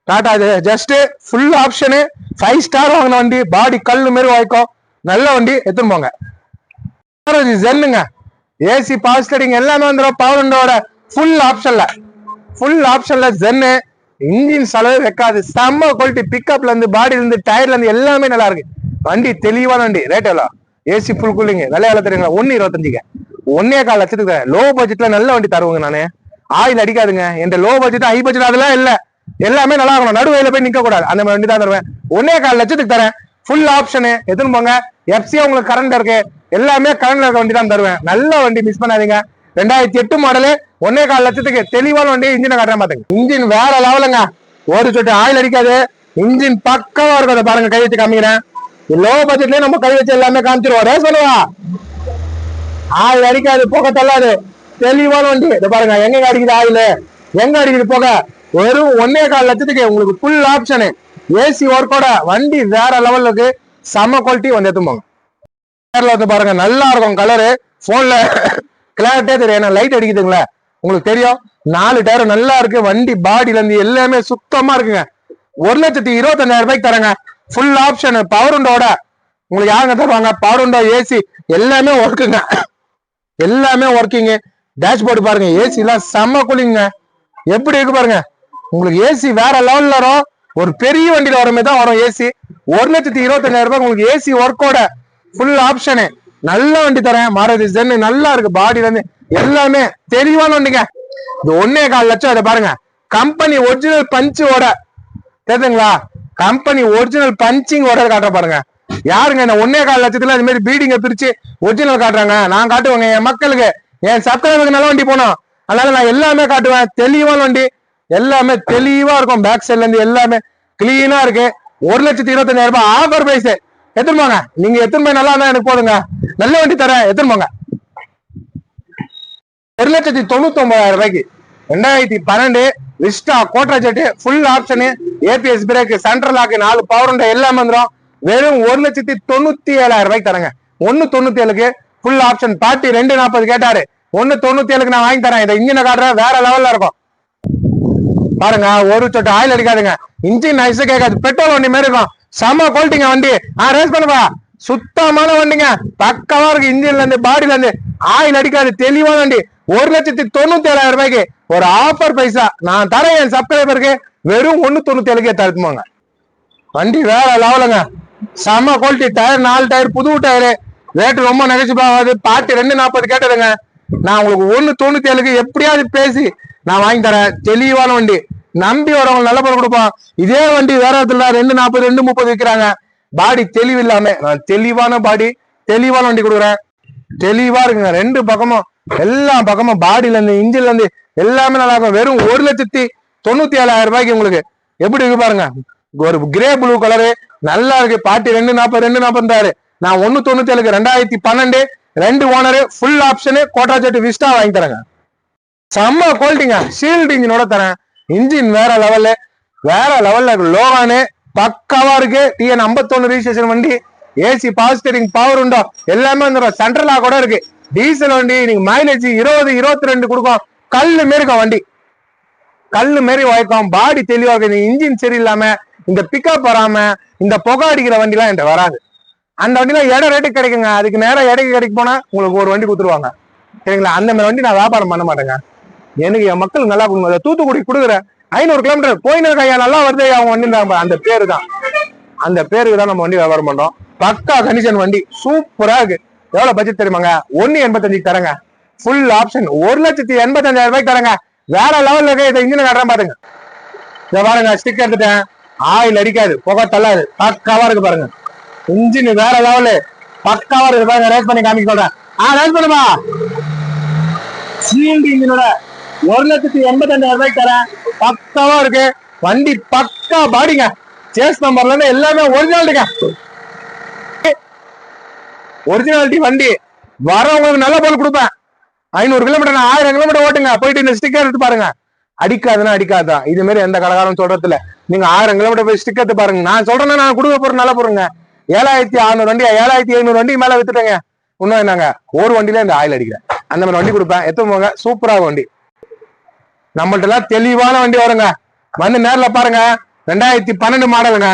காட்டாது. ஜஸ்ட் ஃபுல் ஆப்ஷனு, 5 ஸ்டார் வாங்கின வண்டி, பாடி கல்லு மாரி வாய்க்கும், நல்ல வண்டி எடுத்துன்னு போங்க. ஜென்னுங்க, ஏசி பவர் ஸ்டீரிங் எல்லாமே வந்துடும். பவர் விண்டோட ஃபுல் ஆப்ஷன்ல ஜென்னு. இன்ஜின் செலவு வைக்காது, செம்ம குவாலிட்டி. பிக்கப்ல இருந்து, பாடியில இருந்து, டயர்ல இருந்து எல்லாமே நல்லா இருக்கு. வண்டி தெளிவான வண்டி. ரேட் எவ்வளோ? ஏசி ஃபுல் கூலிங், விலை எவ்வளோ தெரியுங்களா? 1.25க்கு 1.25 லட்சத்துக்கு லோ பட்ஜெட்ல நல்ல வண்டி தருவாங்க. நானு ஆயில் அடிக்காதுங்க. என் லோ பட்ஜெட் ஹை பட்ஜெட் அதெல்லாம் இல்ல, எல்லாமே நல்லா இருக்கணும். நடுவையில போய் நிக்க கூடாது, அந்த மாதிரி வண்டி தான் தருவேன். 1.25 லட்சத்துக்கு தரேன். ஃபுல் ஆப்ஷனு எடுத்துன்னு போங்க. எஃப்சி உங்களுக்கு கரண்ட் இருக்கு, எல்லாமே கரண்ட்ல இருக்க வண்டி தான் தருவேன். நல்ல வண்டி, மிஸ் பண்ணாதீங்க. 2008 மாடலு, 1.25 லட்சத்துக்கு தெளிவான வண்டி. இன்ஜினை காட்டுறேன் பாத்துங்க. இன்ஜின் வேற லெவலுங்க, ஒரு சொட்டு ஆயில் அடிக்காது. இன்ஜின் பக்கவா இருக்கும். அதை பாருங்க, கை வச்சு காமிக்கிறேன். லோ பட்ஜெட்லயே நம்ம கை வச்சு எல்லாமே காமிச்சிருவோம். ரேஸ் பண்ணுவா, ஆயில் அடிக்காது, புகை தள்ளாது, தெளிவான வண்டி. இதை பாருங்க, எங்க அடிக்குது ஆயில், எங்க அடிக்குது புகை. வெறும் 1.25 லட்சத்துக்கு உங்களுக்கு ஃபுல் ஆப்ஷனு, ஏசி ஒர்க்கோட வண்டி வேற லெவல்ல இருக்கு. செம குவாலிட்டி, வந்து எடுத்துப்பாங்க. வந்து பாருங்க, நல்லா இருக்கும் கலரு. போன்ல கிளாரிட்டியா தெரியும், ஏன்னா லைட் அடிக்குதுங்களா உங்களுக்கு தெரியும். 4 டயர் நல்லா இருக்கு. வண்டி பாடியில இருந்து எல்லாமே சுத்தமா இருக்குங்க. 1,25,000 ரூபாய்க்கு தரங்க. ஃபுல் ஆப்ஷன், பவர் விண்டோட. உங்களுக்கு யாருங்க தருவாங்க? பவர் விண்டோ, ஏசி எல்லாமே ஒர்க்குங்க, எல்லாமே ஒர்க்கிங். டேஷ்போர்டு பாருங்க, ஏசி எல்லாம் செம்ம கூலிங்க. எப்படி இருக்கு பாருங்க. உங்களுக்கு ஏசி வேற லெவல்ல வரும். ஒரு பெரிய வண்டியில வரமே தான் வரும் ஏசி. 1,25,000 ரூபாய் உங்களுக்கு ஏசி ஒர்க்கோட ஃபுல் ஆப்ஷனு. நல்ல வண்டி தரேன். மாருதி ஜென் நல்லா இருக்கு, பாடியில இருந்து எல்லாமே தெளிவான வண்டிங்க. இது 1.25 லட்சம். இதை பாருங்க, கம்பெனி ஒரிஜினல் பஞ்சோட, தெரியுதுங்களா? கம்பெனி ஒரிஜினல் பஞ்சிங் ஓட காட்டுற பாருங்க. யாருங்க இந்த 1.25 லட்சத்துல இது மாதிரி பீடிங்க பிரிச்சு ஒரிஜினல் காட்டுறாங்க? நான் காட்டுவேங்க. என் மக்களுக்கு, என் சப்ஸ்கிரைபருக்கு நல்ல வண்டி போனோம், அதனால நான் எல்லாமே காட்டுவேன். தெளிவான வண்டி, எல்லாமே தெளிவா இருக்கும். பேக் சைட்ல இருந்து எல்லாமே கிளீனா இருக்கு. 1,25,000 ரூபாய் ஆஃபர் பிரைஸ். எடுத்துன்னு போங்க. நீங்க எடுத்துன்னு போய் நல்லா இருந்தா எனக்கு போதுங்க. நல்ல வண்டி தரேன், எடுத்துன்னு போங்க. 1,99,000 ரூபாய்க்கு 2012 Vista Quadrajet, full option, ABS brake, central lock, 4 power window எல்லாமே வந்துடும். வெறும் 1,97,000 ரூபாய்க்கு தரேங்க. 1,97க்கு ஃபுல் ஆப்ஷன். பார்ட்டி 2,40 கேட்டாரு, 1,97க்கு நான் வாங்கி தரேன். இதை இன்ஜினை காட்டுறேன், வேற லெவல்ல இருக்கும் பாருங்க. ஒரு சொட்டு ஆயில் அடிக்காதுங்க, இன்ஜின் நைஸ் கேட்காது, பெட்ரோல் வண்டி மாதிரி இருக்கும். செம குவாலிட்டிங்க வண்டி. ரேஸ் பண்ணுவா, சுத்தமான வண்டிங்க, பக்கவா இருக்கு. இன்ஜின்ல இருந்து, பாடியில இருந்து ஆயில் அடிக்காது, தெளிவான வண்டி. 1,97,000 ரூபாய்க்கு ஒரு ஆஃபர் பைசா நான் தரேன் என் சப்ஸ்கிரைபருக்கு. வெறும் 1,97க்கு தருமாங்க. வண்டி வேற லெவலுங்க, செம குவாலிட்டி. டயர் 4 டயர், புது டயரு. ரேட்டு ரொம்ப நெகட்டிவ் ஆகாது. பார்ட்டி 2,40 கேட்டதுங்க. நான் உங்களுக்கு 1,97க்கு எப்படியாவது பேசி நான் வாங்கி தரேன். தெளிவான வண்டி, நம்பி வரவங்க நல்ல பொருள் கொடுப்போம். இதே வண்டி வேற இடத்துல 2,40, 2,30 விற்கிறாங்க. பாடி தெளிவு இல்லாம நான் தெளிவான பாடி, தெளிவான வண்டி கொடுக்குறேன். தெளிவா இருக்குங்க, 2 பக்கமும், எல்லா பக்கமும் பாடியில இருந்து, இன்ஜின்ல இருந்து எல்லாமே நல்லா இருக்கும். வெறும் 1,97,000 ரூபாய்க்கு உங்களுக்கு எப்படி இருக்கு பாருங்க. ஒரு கிரே ப்ளூ கலரு நல்லா இருக்கு. பார்ட்டி 2,40, 2,40. நான் 1,97க்கு 2012 2 owner, full option, Quadrajet Vista வாங்கி தரேங்க. செம்ம குவாலிட்டிங்க, ஷீல்டு இன்ஜினோட தரேன். இன்ஜின் வேற லெவல்ல, வேற லெவல்ல இருக்கு. லோகானு பக்காவா இருக்கு. TN 51 ரிஜிஸ்ட்ரேஷன் வண்டி, ஏசி பவர் ஸ்டீரிங், பவர் உண்டோ எல்லாமே வந்துடும். சென்ட்ரலா கூட இருக்கு. டீசல் வண்டி, நீங்க மைலேஜ் 20, 22 கொடுக்கும். கல்லு மாரி இருக்கும் வண்டி, கல்லு மாரி வாய்க்கும். பாடி தெளிவா இருக்கு. இன்ஜின் சரியில்லாம, இந்த பிக்கப் வராம, இந்த புகை அடிக்கிற வண்டி எல்லாம் என்கிட்ட வராது. அந்த வண்டிலாம் இட ரேட்டுக்கு கிடைக்குங்க. அதுக்கு நேரம் இடைக்கு கிடைக்கு போனா உங்களுக்கு ஒரு வண்டி கொடுத்துருவாங்க, சரிங்களா? அந்த மாதிரி வண்டி நான் வியாபாரம் பண்ண மாட்டேங்க. எனக்கு என் மக்கள் நல்லா கொடுங்க. தூத்துக்குடி கொடுக்குறேன், 500 கிலோமீட்டர் போயின்னு கையா நல்லா வருது அவங்க வண்டி. அந்த பேரு தான், அந்த பேருக்கு தான் நம்ம வண்டி வியாபாரம் பண்றோம். பக்கா கண்டிஷன் வண்டி, சூப்பரா இருக்கு. எவ்வளவு பட்ஜெட் தெரியுமாங்க? 1,85க்கு தரங்க. ஃபுல் ஆப்ஷன் 1,85,000 ரூபாய்க்கு தரங்க. வேற லெவல்ல இருக்கு. இதை இன்ஜின் காட்டுறேன் பாருங்க. இதை பாருங்க, ஸ்டிக் எடுத்துட்டேன். ஆயில் அடிக்காது, புகை தள்ளாது, பக்காவா இருக்கு பாருங்க. இன்ஜின் வேற லெவலு, பக்காவா இருக்கு பாருங்க. ரேஸ் பண்ணி காமிக்க சொல்றேன். ரேஸ் பண்ணுமா. சீல்டு இன்ஜினோட 1,85,000 ரூபாய்க்கு தரேன். பக்காவா இருக்கு வண்டி, பக்கா பாடிங்க. சேஸ் நம்பர்ல இருந்து எல்லாமே ஒரிஜினாலிட்டிங்க, ஒரிஜினாலிட்டி வண்டி. வரவங்களுக்கு நல்ல பொருள் கொடுப்பேன். 500 கிலோமீட்டர், 1000 கிலோமீட்டர் ஓட்டுங்க, போயிட்டு இந்த ஸ்டிக்கர் எடுத்து பாருங்க. அடிக்காதுன்னா அடிக்காதான். இது மாதிரி எந்த கடைக்காரன் சொல்றது இல்ல. நீங்க 1000 கிலோமீட்டர் போய் ஸ்டிக்கர் எடுத்து பாருங்க. நான் சொல்றேன்னா நான் கொடுக்க போற நல்ல பொருங்க. 7,600 வண்டி, 7,500 வண்டி மேல வித்துட்டேங்க. இன்னும் என்னங்க, ஒரு வண்டியில இந்த ஆயில் அடிக்கிறேன். அந்த மாதிரி வண்டி கொடுப்பேன், எத்தனை போங்க. சூப்பரா வண்டி நம்மள்ட்ட எல்லாம் தெளிவான வண்டி வருங்க. வந்து நேர்ல பாருங்க. 2012 மாடலுங்க.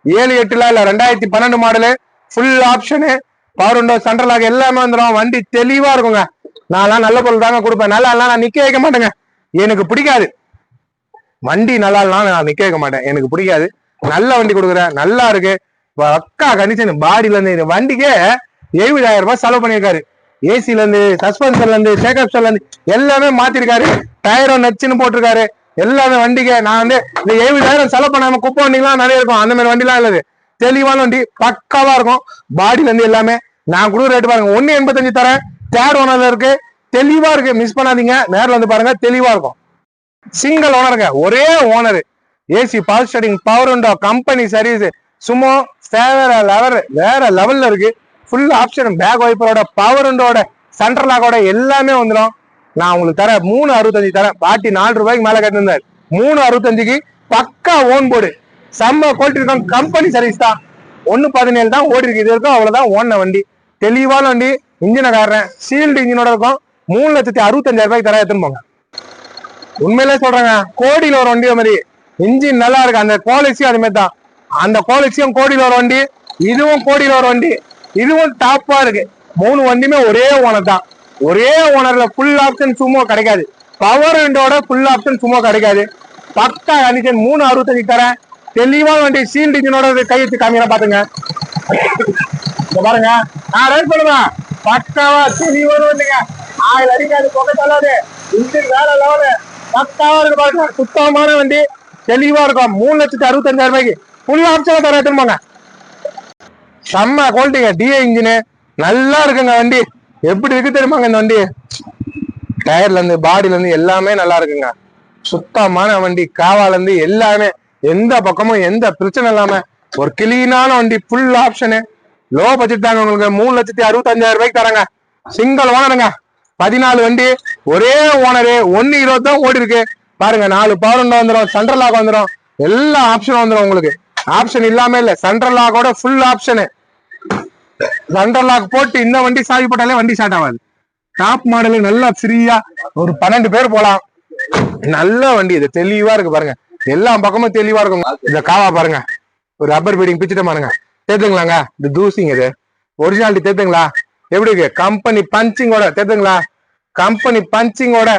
7-8 இல்ல 2012 model. Full option, power window, central lock எல்லாமே வந்துடும். வண்டி தெளிவா இருக்குங்க. நான் நல்ல பொருள் தாங்க கொடுப்பேன். நல்லா நான் நிக்க வைக்க மாட்டேங்க, எனக்கு பிடிக்காது. வண்டி நல்லா நான் நிக்க வைக்க மாட்டேன், எனக்கு பிடிக்காது. நல்ல வண்டி கொடுக்குறேன், நல்லா இருக்கு. பக்கா கண்டிஷன். பாடியில இருந்து வண்டிக்கே 70,000 ரூபாய் செலவு பண்ணியிருக்காரு. ஏசில இருந்து, சஸ்பென்ஷன்ல இருந்து, சேகப்ஷன்ல இருந்து எல்லாமே மாத்திருக்காரு. டயரும் நச்சுன்னு போட்டிருக்காரு. எல்லாமே வண்டிக்கு நான் இந்த 70,000 செலவு பண்ணாம குப்பை வண்டிலாம் நிறைய இருக்கும். அந்த மாதிரி வண்டிலாம் இல்லது. தெளிவான வண்டி, பக்காவா இருக்கும். பாடியில இருந்து எல்லாமே நான் கொடுக்குற ரேட்டு பாருங்க, 1.85 தரேன். தேர்ட் ஓனர்ல இருக்கு, தெளிவா இருக்கு, மிஸ் பண்ணாதீங்க. நேரில் வந்து பாருங்க, தெளிவா இருக்கும். சிங்கிள் ஓனருங்க, ஒரே owner. AC, power starting, power window, company service, சும்மா வேற லெவல்ல இருக்கு. ஃபுல் ஆப்ஷன், பேக் வைப்பரோட, பவர் விண்டோட, சென்ட்ரல் லாக்கோட எல்லாமே வந்துடும். நான் உங்களுக்கு தரேன் 3.65 தரேன். பாட்டி 4 ரூபாய்க்கு மேல கட்டிருந்தாரு. 3.65க்கு பக்கா ஓன் போர்டு, செம்ம குவாலிட்டி இருக்கும். கம்பெனி சர்வீஸ் தான். 1.17 தான் ஓடி இருக்கு. இது இருக்கும், அவ்வளவுதான் ஓன வண்டி. தெளிவான வண்டி. இன்ஜினை காட்டுறேன், சீல்டு இன்ஜினோட இருக்கும். 3,65,000 ரூபாய்க்கு தர எடுத்துன்னு போங்க. உண்மையிலே சொல்றேங்க, கோடியில ஒரு வண்டி மாதிரி. இன்ஜின் நல்லா இருக்கு, அந்த குவாலிட்டியும் அது மாதிரி தான். அந்த குவாலிட்டியும் கோடியில ஒரு வண்டி, இதுவும் கோடியில ஒரு வண்டி, இதுவும் டாப்பா இருக்கு. 3 வண்டியுமே ஒரே ஓனர் தான். ஒரே ஓனர்ல ஃபுல் ஆப்ஷன் சும்மா கிடைக்காது. பவர் விண்டோட ஃபுல் ஆப்ஷன் சும்மா கிடைக்காது. பக்கா கண்டிஷன். 3.65 தரேன். தெளிவான வண்டி, சீல்டு இன்ஜினோட கையெழுத்து காமியா பாத்துங்க. பாருங்க, நான் ரேட் பண்ணுவேன். பக்காவா தெளிவான வண்டிங்க. 1000 அடிக்காது, புகை தள்ளாது. இன்ஜின் வேற லெவலு, பக்காவா இருக்கு பாருங்க. சுத்தமான வண்டி, தெளிவா இருக்கும். 3,65,000 ரூபாய்க்கு ஃபுல் ஆப்ஷன் தர எடுத்துருப்பாங்க. செம்ம குவாலிட்டிங்க. டிஏ இன்ஜினு நல்லா இருக்குங்க. வண்டி எப்படி இருக்கு தெரியுமாங்க இந்த வண்டி? டயர்ல இருந்து, பாடியில இருந்து எல்லாமே நல்லா இருக்குங்க. சுத்தமான வண்டி. காவால இருந்து எல்லாமே, எந்த பக்கமும் எந்த பிரச்சனை இல்லாம ஒரு கிளீனான வண்டி. ஃபுல் ஆப்ஷனு, லோ பட்ஜெட் தாங்க. உங்களுக்கு 3,65,000 ரூபாய்க்கு தராங்க. சிங்கிள் ஓனருங்க. 14 வண்டி, ஒரே ஓனரு. 1.20 தான் ஓடி இருக்கு பாருங்க. 4 பவர் விண்டோ வந்துடும், சென்ட்ரல் லாக் வந்துடும், எல்லா ஆப்ஷனும் வந்துடும். உங்களுக்கு ஆப்ஷன் இல்லாம இல்ல, சென்ட்ரல் லாக்கோட ஃபுல் ஆப்ஷனு. சென்ட்ரல் லாக் போட்டு இந்த வண்டி சாவி போட்டாலே வண்டி ஸ்டார்ட் ஆகாது. டாப் மாடலு, நல்லா ஃப்ரீயா ஒரு 12 பேர் போலாம். நல்ல வண்டி. இது தெளிவா இருக்கு பாருங்க, எல்லா பக்கமும் தெளிவா இருக்கும். இந்த காவா பாருங்க, ஒரு ரப்பர் பீடிங் பிச்சுட்டு பாருங்க. தேத்துங்களாங்க, இந்த தூசிங்க. இது ஒரிஜினாலிட்டி தேத்துங்களா? எப்படி இருக்கு? கம்பெனி பஞ்சிங்கோட தேத்துங்களா? கம்பெனி பஞ்சிங்கோட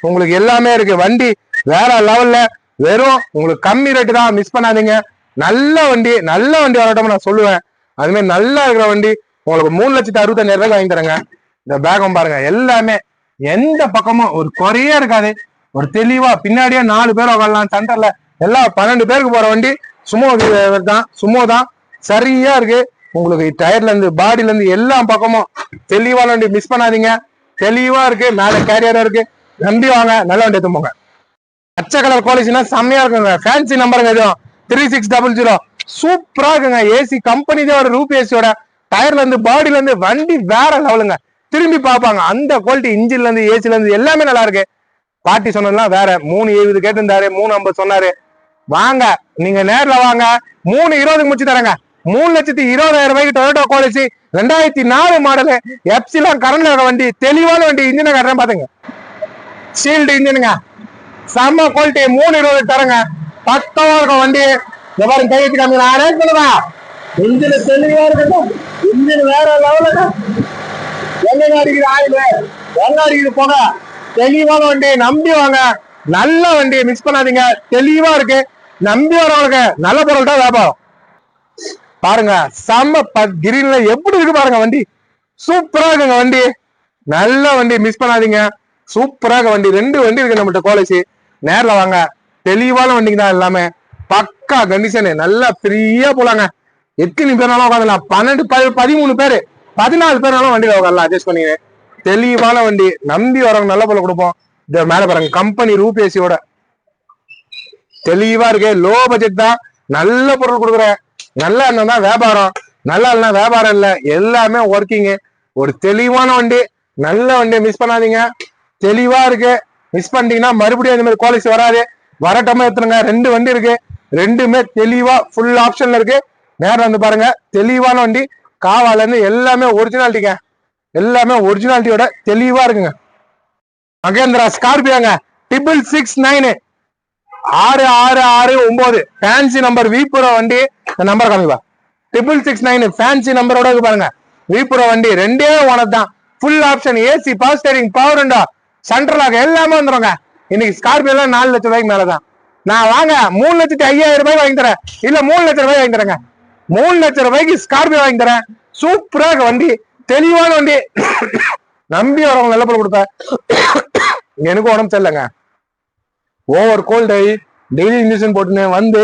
உங்களுக்கு எல்லாமே இருக்கு. வண்டி வேற லெவல்ல. வெறும் உங்களுக்கு கம்மி ரேட்டு தான், மிஸ் பண்ணாதீங்க. நல்ல வண்டி, நல்ல வண்டி வரட்டும் நான் சொல்லுவேன். அதுமாதிரி நல்லா இருக்கிற வண்டி உங்களுக்கு 3,65,000 ரூபாய்க்கு வாங்கி தரேங்க. இந்த பேகம் பாருங்க, எல்லாமே எந்த பக்கமும் ஒரு குறையே இருக்காது. ஒரு தெளிவா பின்னாடியே 4 பேர் உட்காரலாம். சென்டர்ல எல்லாம் 12 பேருக்கு போற வண்டி. சுமோ தான், சுமோ தான். சரியா இருக்கு. உங்களுக்கு டயர்ல இருந்து, பாடியில இருந்து எல்லா பக்கமும் தெளிவான வண்டி, மிஸ் பண்ணாதீங்க. தெளிவா இருக்கு, மேல கேரியரா இருக்கு. நம்பி வாங்க, நல்ல வண்டி எடுத்து போங்க. பச்சை கலர் குவாலிட்டினா செம்மையா இருக்குங்க. ஃபேன்சி நம்பருங்க, இதுவும் 3600. சூப்பரா இருக்குங்க. ஏசி கம்பெனி தான், ரூப் ஏசியோட. டயர்ல இருந்து, பாடியில இருந்து வண்டி வேற லெவலுங்க. திரும்பி பார்ப்பாங்க அந்த குவாலிட்டி. இன்ஜின்ல இருந்து, ஏசில இருந்து எல்லாமே நல்லா இருக்கு. பாட்டி சொன்னதுலாம் வேற. 3.70 கேட்டிருந்தாரு, 3.50 சொன்னாரு. வாங்க, நீங்க நேர்ல வாங்க. 3.20 முடிச்சு தரேங்க. 3,20,000 ரூபாய்க்கு டொயோட்டா குவாலிட்டி 2004 மாடலு, எப்சிலான் கரண்ட்ல இருக்க வண்டி. தெளிவான வண்டி. இன்ஜினை காட்டுறேன் பாத்துங்க. ஷீல்டு இன்ஜினுங்க, செம்ம குவாலிட்டி. 3.20 தரங்க. பக்கமா இருக்கும் வண்டி. இந்த மாதிரி கையெழுத்து காமி நான் ரேட் பண்ணுவேன். இன்ஜின் தெளிவா இருக்கு. இன்ஜின் வேற லெவலுங்க. எங்க அடிக்குது ஆயில், எங்க அடிக்குது போக. தெளிவான வண்டி, நம்பி வாங்க. நல்ல வண்டி, மிஸ் பண்ணாதீங்க. தெளிவா இருக்கு, நம்பி வரவங்களுக்கு நல்ல பொருள் தான் வியாபாரம். பாருங்க, செம்ம கிரீன்ல எப்படி இருக்கு பாருங்க வண்டி. சூப்பரா இருக்குங்க வண்டி. நல்ல வண்டி, மிஸ் பண்ணாதீங்க. சூப்பரா இருக்கு வண்டி. 2 வண்டி இருக்கு நம்மகிட்ட குவாலிட்டி. நேர்ல வாங்க. தெளிவான வண்டிக்கு தான் எல்லாமே. பக்கா கண்டிஷனு, நல்லா ஃப்ரீயா போலாங்க. எத்தனை பேர்னாலும் உட்காந்துலாம். 12, 13 பேரு, 14 பேர்னாலும் வண்டியில உட்காரலாம், அட்ஜஸ்ட் பண்ணிங்க. தெளிவான வண்டி, நம்பி வரவங்க நல்ல பொருள் கொடுப்போம். இந்த மேல பாருங்க, கம்பெனி ரூப் ஏசியோட தெளிவா இருக்கு. லோ பட்ஜெட் தான், நல்ல பொருள் கொடுக்குறேன். நல்லா இருந்தா வியாபாரம், நல்லா இல்லைன்னா வியாபாரம் இல்லை. எல்லாமே ஒர்க்கிங்கு. ஒரு தெளிவான வண்டி, நல்ல வண்டி, மிஸ் பண்ணாதீங்க. தெளிவா இருக்கு, மிஸ் பண்ணிட்டீங்கன்னா மறுபடியும் இந்த மாதிரி குவாலிட்டி வராது. வரட்டமா எடுத்துருங்க. 2 வண்டி இருக்கு, 2மே தெளிவா ஃபுல் ஆப்ஷன்ல இருக்கு. நேரம் வந்து பாருங்க. தெளிவான வண்டி. காவால இருந்து எல்லாமே ஒரிஜினாலிட்டிங்க. எல்லாமே ஒரிஜினாலிட்டியோட தெளிவா இருக்குங்க. மகேந்திரா ஸ்கார்பியோங்க, 669. 6669 ஃபேன்சி நம்பர் விபுரோ வண்டி. இந்த நம்பர் காமிப்பா 6669 ஃபேன்சி நம்பரோட பாருங்க. விபுரோ வண்டி 2 ஓனர் தான். Full option AC, power steering, power window, central lock எல்லாமே வந்துருங்க. இன்னைக்கு ஸ்கார்பியோ 4 லட்சம் ரூபாய்க்கு மேலதான். நான் வாங்க 3,50,000 ரூபாய் வாங்கி தரேன், இல்ல 3 லட்சம் ரூபாய் வாங்கி தரேங்க. 3 லட்சம் ரூபாய்க்கு ஸ்கார்பியோ வாங்கி தரேன். சூப்பரா வண்டி, தெளிவான வண்டி. நம்பி வரவங்க நல்ல பொருள் கொடுப்பேன். எனக்கு உடம்பு சரியில்லைங்க, ஓவர் கோல்டு ஆகி டெய்லி இன்ஜெக்ஷன் போட்டுன்னு வந்து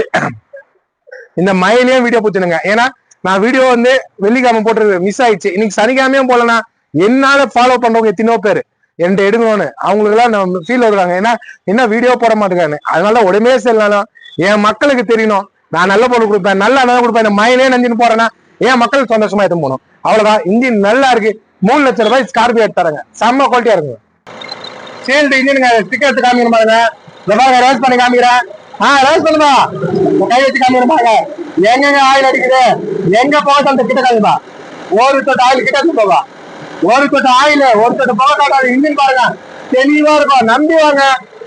இந்த மயிலையும் வீடியோ போச்சுனுங்க. ஏன்னா நான் வீடியோ வந்து வெள்ளிக்கிழமை போட்டுறது மிஸ் ஆயிடுச்சு. இன்னைக்கு சனிக்கிழமையும் போலனா என்னால ஃபாலோ பண்றவங்க எத்தனையோ பேர் என்கிட்ட எடுக்கணும்னு அவங்களுக்கு எல்லாம் நம்ம ஃபீல் வருவாங்க. ஏன்னா என்ன வீடியோ போட மாட்டேங்கான்னு. அதனால உடனே செல்லாலும் என் மக்களுக்கு தெரியணும் நான் நல்ல பொருள் கொடுப்பேன், நல்லா நல்லா கொடுப்பேன். இந்த மயிலே நஞ்சுன்னு போறேன்னா என் மக்களுக்கு சந்தோஷமா எடுத்து போகணும். அவ்வளவுதான். இன்ஜின் நல்லா இருக்கு. 3 லட்சம் ரூபாய் ஸ்கார்பியோ எடுத்தாருங்க. செம்ம குவாலிட்டியா இருக்குங்க. சேல்டு இன்ஜினுங்க. ஸ்டிக்கர் காமிக்கணும் பாருங்க. ரேஸ் பண்ணி காமிக்கிறேன். ரேஸ் பண்ணுமா, கை வச்சு காமிக்கணும் பாருங்க. எங்க ஆயில் அடிக்குது, எங்க போக அந்த கிட்ட காமிப்பா. ஒரு தொட்டு ஆயில் கிட்ட போவா, ஒரு தொட்டு ஆயில், ஒரு தொட்டு போக இன்ஜின் பாருங்க, தெளிவா இருக்கும். நம்பி வாங்க,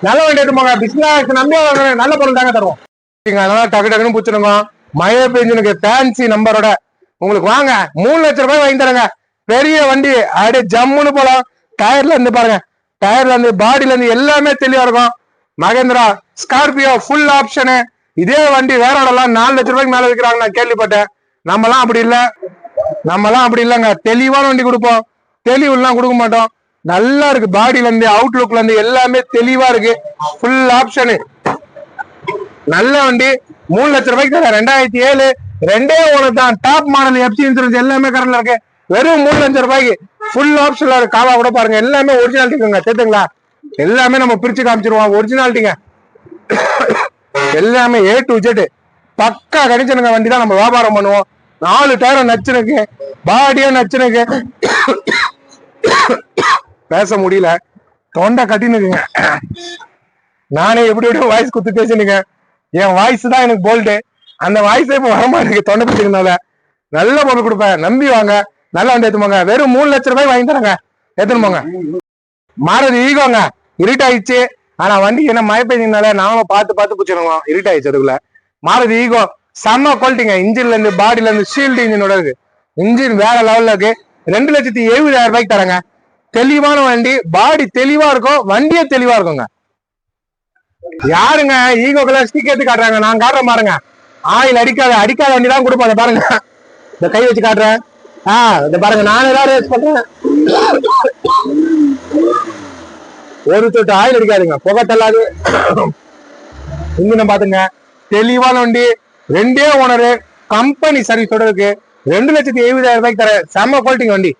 நல்ல வண்டி எடுத்து போங்க. பிசினஸ் நம்பி வாங்க, நல்ல பொருள் தாங்க தருவோம். அதனால டக்கு டக்குன்னு பிடிச்சிருங்க. மழை பெஞ்சினுக்கு ஃபேன்சி நம்பரோட உங்களுக்கு வாங்க 3 லட்சம் ரூபாய் வாங்கி தரங்க. பெரிய வண்டி அப்படியே ஜம்முன்னு போலாம். டயர்ல இருந்து பாருங்க, டயர்ல இருந்து பாடியில இருந்து எல்லாமே தெளிவா இருக்கும். Mahindra Scorpio full option. இதே வண்டி வேற இடம்லாம் 4 லட்சம் ரூபாய்க்கு மேல விற்கிறாங்க, நான் கேள்விப்பட்டேன். நம்மலாம் அப்படி இல்ல, நம்மலாம் அப்படி இல்லைங்க. தெளிவான வண்டி கொடுப்போம், தெளிவு எல்லாம் கொடுக்க மாட்டோம். நல்லா இருக்கு, பாடியில இருந்து அவுட்லுக்ல இருந்து எல்லாமே தெளிவா இருக்கு. ஃபுல் ஆப்ஷனு நல்ல வண்டி. 3 லட்சம் ரூபாய்க்கு தர. 2007 2 ஓனர் தான். டாப் மாடல், எஃப்சி இன்சூரன்ஸ் எல்லாமே கரண்ட்ல இருக்கு. வெறும் 3 லட்சம் ரூபாய்க்கு ஃபுல் ஆப்ஷன்ல இருக்கு. காவா கூட பாருங்க, எல்லாமே ஒரிஜினாலிட்டிங்க. தெரியுங்களா, எல்லாமே நம்ம பிரிச்சு காமிச்சிருவோம். ஒரிஜினாலிட்டிங்க எல்லாமே A to Z பக்கா கணிச்சனுங்க. வண்டி தான் நம்ம வியாபாரம் பண்ணுவோம். 4 டயரும் நச்சுனுக்கு, பாடியும் நச்சுனுக்கு. பேச முடியல, தொண்டை கட்டினுக்குங்க. நானே எப்படி வாய்ஸ் குத்து பேசினுங்க. என் வாய்ஸ் தான் எனக்கு போல்டு. அந்த வாய்ஸே இப்ப வரமாட்டேங்குது தொண்டை பிடிச்சிருந்தால. நல்ல பொருள் கொடுப்பேன், நம்பி வாங்க. நல்ல வண்டி எடுத்துமாங்க. வெறும் 3 லட்சம் ரூபாய் வாங்கி தரங்க, எடுத்துன்னு போங்க. மாறுது ஈகோங்க, இருட்டாயிடுச்சு. ஆனா வண்டி என்ன மழை பெய்ஞ்சதுனால நாங்களும் பார்த்து பார்த்து பிடிச்சிருக்கோம். இருட்டாயிடுச்சு. அதுக்குள்ள மாறுது ஈகோ செம்ம குவாலிட்டிங்க. இன்ஜின்ல இருந்து பாடியில இருந்து ஷீல்டு இன்ஜினோட இருக்கு. இன்ஜின் வேற லெவல்ல இருக்கு. 2,70,000 ரூபாய்க்கு தரங்க. தெளிவான வண்டி, பாடி தெளிவா இருக்கும், வண்டியே தெளிவா இருக்குங்க. யாருங்க ஈகோக்கெல்லாம் ஸ்டிக்கர் காட்டுறாங்க, நான் காட்டுறேன் பாருங்க. ஆயில் அடிக்காத அடிக்காத வண்டி தான் கொடுப்பாங்க பாருங்க. இந்த கை வச்சு காட்டுறேன். இந்த பாருங்க, நானே தான் ரேஸ் பண்றேன். ஒரு தொட்டு ஆயில் அடிக்காதுங்க, புகை தள்ளாது. இன்ஜினை பாத்துங்க, தெளிவான வண்டி. 2 ஓனரு, கம்பெனி சர்வீஸோட இருக்கு. 2,70,000 ரூபாய்க்கு தர. செம்ம குவாலிட்டிங்க வண்டி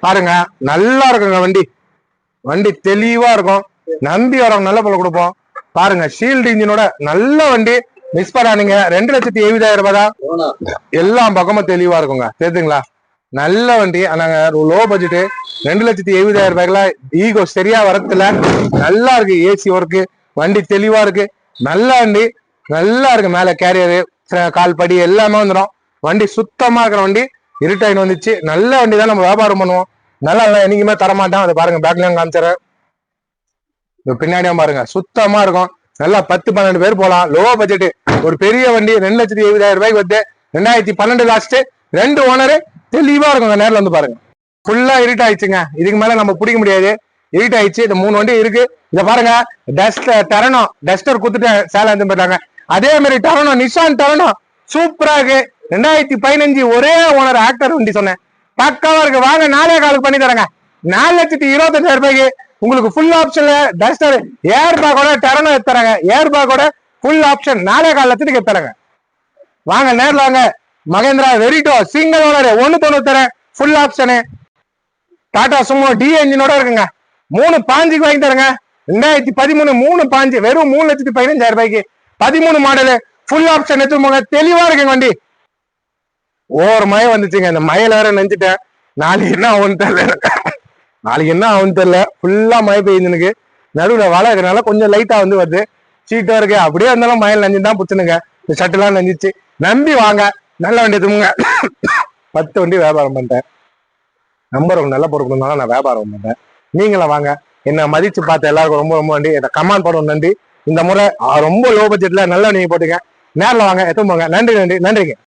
பாருங்க. நல்லா இருக்குங்க வண்டி, வண்டி தெளிவா இருக்கும். நம்பி வரவங்க நல்ல பொருள் கொடுப்போம். பாருங்க, ஷீல்டு இன்ஜினோட நல்ல வண்டி. மிஸ் பண்ணாதீங்க. 2,70,000 ரூபாய் தான். எல்லா பக்கமும் தெளிவா இருக்குங்க. தெரியுதுங்களா, நல்ல வண்டி. நாங்க லோ பட்ஜெட் 2,70,000 ரூபாய்க்குலாம் ஈகோ சரியா வரத்துல நல்லா இருக்கு. ஏசி ஒர்க்கு, வண்டி தெளிவா இருக்கு. நல்ல வண்டி, நல்லா இருக்கு. மேல கேரியரு, கால் படி எல்லாமே வந்துடும். வண்டி சுத்தமா இருக்கிற வண்டி. இருட்டாயின் வந்துச்சு. நல்ல வண்டி தான், நம்ம வியாபாரம் பண்ணுவோம். நல்லா இல்லை என்னைக்குமே தரமாட்டோம். அதை பாருங்க, பேக்லயும் காமிச்சிடறேன். பின்னாடியும் பாருங்க, சுத்தமா இருக்கும். நல்லா 10-12 பேர் போலாம். லோ பட்ஜெட் ஒரு பெரிய வண்டி 2,70,000 ரூபாய்க்கு வந்து 2012 லாஸ்ட். 2 ஓனரு, தெளிவா இருக்குங்க. நேரில் வந்து பாருங்க. ஃபுல்லா இருட் ஆயிடுச்சுங்க. இதுக்கு மேல நம்ம பிடிக்க முடியாது. இருட் ஆயிடுச்சு. இந்த 3 வண்டி இருக்கு. இத பாருங்க, டெரனோ டஸ்டர் குத்துட்டு சேலம் வந்து போயிட்டாங்க. அதே மாதிரி டெரனோ, நிஷான் டெரனோ சூப்பரா இருக்கு. 2015 ஒரே ஓனர் ஆக்டர் வண்டி சொன்னேன். பக்காவா இருக்கு. வாங்க, 4,4 பண்ணி தரங்க. 4,25,000 ரூபாய்க்கு உங்களுக்கு ஃபுல் ஆப்ஷன்ல டஸ்டர், ஏர் பேக்கோட டெரனோ எடுத்துறாங்க. ஏர் பேக்கோட ஃபுல் ஆப்ஷன் 4,4 லட்சத்துக்கு எடுத்துறாங்க. வாங்க, நேரில் வாங்க. மகேந்திரா வெரிட்டோ சிங்கிள் ஓனர் 1,90 தரேன். Full option. Tata Sumo D என்ஜினோட இருக்குங்க. 3,500 வாங்கி தரங்க. 2013 3,500 வெறும் 3,15,000 ரூபாய்க்கு. 13 மாடலு ஃபுல் ஆப்ஷன் எடுத்து போங்க. தெளிவா இருக்குங்க வண்டி. ஓவர் மழை வந்துச்சுங்க. இந்த மழையில வேற நெஞ்சிட்டேன். நாளைக்கு என்ன ஆகும்னு தெரியல. ஃபுல்லா மழை பெய்யுதுனுக்கு. நடுவில் வலை இருக்கிறனால கொஞ்சம் லைட்டா வந்து வருது. சீட்டா இருக்கு. அப்படியே இருந்தாலும் மழையில் நஞ்சு தான் பிடிச்சுனுங்க. இந்த ஷர்ட்லாம் நஞ்சிச்சு. நம்பி வாங்க, நல்ல வண்டி எடுத்துங்க. 10 வண்டி வியாபாரம் பண்ணிட்டேன். நம்பர் நல்ல பொருள் கொடுத்தாலும் நான் வியாபாரம் பண்ணேன். நீங்களும் வாங்க, என்ன மதிச்சு பார்த்த எல்லாருக்கும் ரொம்ப ரொம்ப நன்றி. இதை கமெண்ட் பண்ணணும். நன்றி. இந்த முறை ரொம்ப லோ பட்ஜெட்ல நல்லா நீங்க போட்டுங்க. நேரில் வாங்க, எத்தனை போங்க. நன்றி நன்றி நன்றிங்க.